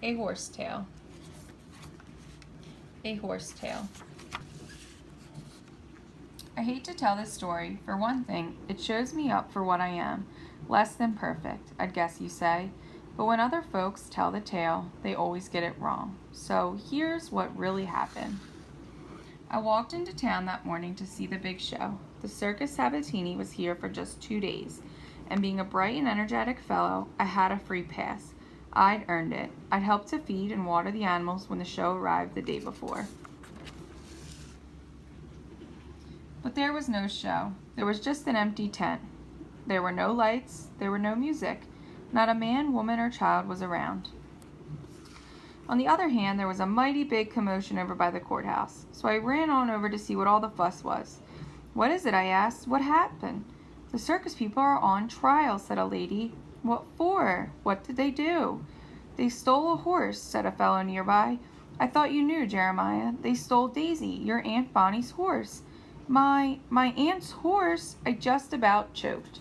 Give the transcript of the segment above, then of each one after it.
A horse tale. A horse tale. I hate to tell this story. For one thing, it shows me up for what I am. Less than perfect, I'd guess you say. But when other folks tell the tale, they always get it wrong. So here's what really happened. I walked into town that morning to see the big show. The Circus Sabatini was here for just 2 days, and being a bright and energetic fellow, I had a free pass. I'd earned it. I'd helped to feed and water the animals when the show arrived the day before. But there was no show. There was just an empty tent. There were no lights. There were no music. Not a man, woman, or child was around. On the other hand, there was a mighty big commotion over by the courthouse, so I ran on over to see what all the fuss was. "What is it?" I asked. "What happened?" "The circus people are on trial," said a lady. "What for? What did they do?" "They stole a horse," said a fellow nearby. "I thought you knew, Jeremiah. They stole Daisy, your Aunt Bonnie's horse." My aunt's horse?" I just about choked.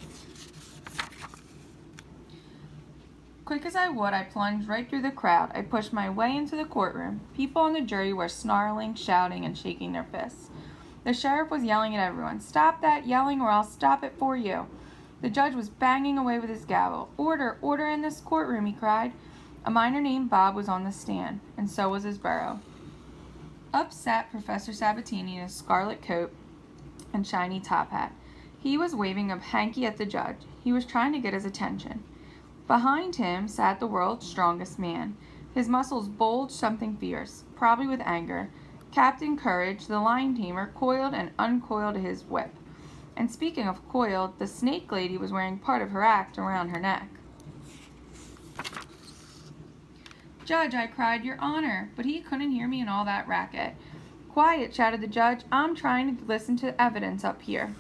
Quick as I would, I plunged right through the crowd. I pushed my way into the courtroom. People on the jury were snarling, shouting, and shaking their fists. The sheriff was yelling at everyone, "Stop that yelling or I'll stop it for you." The judge was banging away with his gavel. "Order, order in this courtroom," he cried. A miner named Bob was on the stand, and so was his burro. Up sat Professor Sabatini in his scarlet coat and shiny top hat. He was waving a hanky at the judge. He was trying to get his attention. Behind him sat the world's strongest man. His muscles bulged something fierce, probably with anger. Captain Courage, the lion tamer, coiled and uncoiled his whip. And speaking of coiled, the snake lady was wearing part of her act around her neck. "Judge," I cried, "Your Honor," but he couldn't hear me in all that racket. "Quiet," shouted the judge. "I'm trying to listen to evidence up here."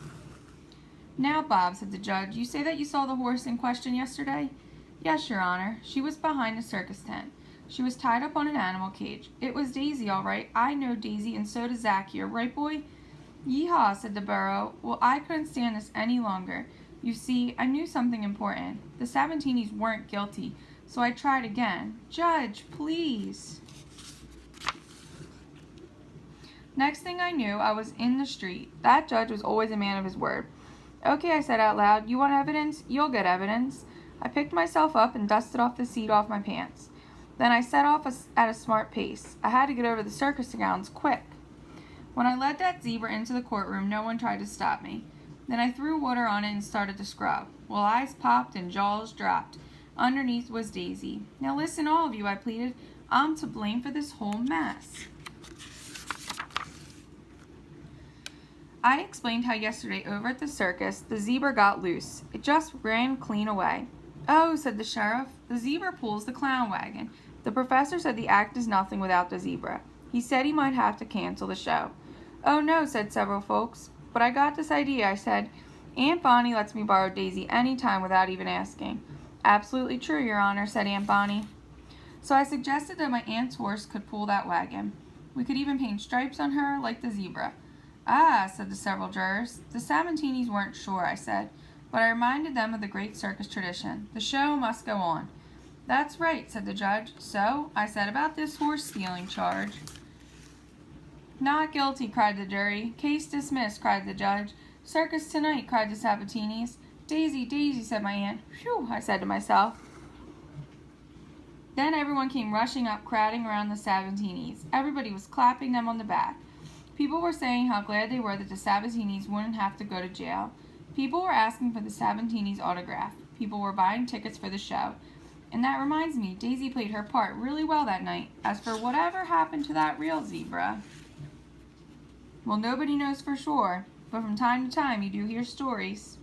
"Now, Bob," said the judge, "you say that you saw the horse in question yesterday?" "Yes, Your Honor. She was behind the circus tent. She was tied up on an animal cage. It was Daisy, all right. I know Daisy, and so does Zach here. Right, boy?" "Yeehaw," said the burro. "Well, I couldn't stand this any longer. You see, I knew something important. The Sabatinis weren't guilty, so I tried again. Judge, please." Next thing I knew, I was in the street. That judge was always a man of his word. "Okay," I said out loud. "You want evidence? You'll get evidence." I picked myself up and dusted off the seat off my pants. Then I set off at a smart pace. I had to get over the circus grounds quick. When I led that zebra into the courtroom, no one tried to stop me. Then I threw water on it and started to scrub. Well, eyes popped and jaws dropped. Underneath was Daisy. "Now listen, all of you," I pleaded. "I'm to blame for this whole mess." I explained how yesterday over at the circus, the zebra got loose. It just ran clean away. "Oh," said the sheriff, "the zebra pulls the clown wagon. The professor said the act is nothing without the zebra. He said he might have to cancel the show." "Oh no," said several folks, "but I got this idea," I said. "Aunt Bonnie lets me borrow Daisy any time without even asking." "Absolutely true, Your Honor," said Aunt Bonnie. So I suggested that my aunt's horse could pull that wagon. We could even paint stripes on her like the zebra. "Ah," said the several jurors. "The Sabatinis weren't sure," I said, but I reminded them of the great circus tradition. The show must go on. "That's right," said the judge. "So," I said, "about this horse stealing charge." "Not guilty," cried the jury. "Case dismissed," cried the judge. "Circus tonight," cried the Sabatinis. "Daisy, Daisy," said my aunt. "Phew," I said to myself. Then everyone came rushing up, crowding around the Sabatinis. Everybody was clapping them on the back. People were saying how glad they were that the Sabatinis wouldn't have to go to jail. People were asking for the Sabatinis' autograph. People were buying tickets for the show. And that reminds me, Daisy played her part really well that night. As for whatever happened to that real zebra, well, nobody knows for sure, but from time to time you do hear stories.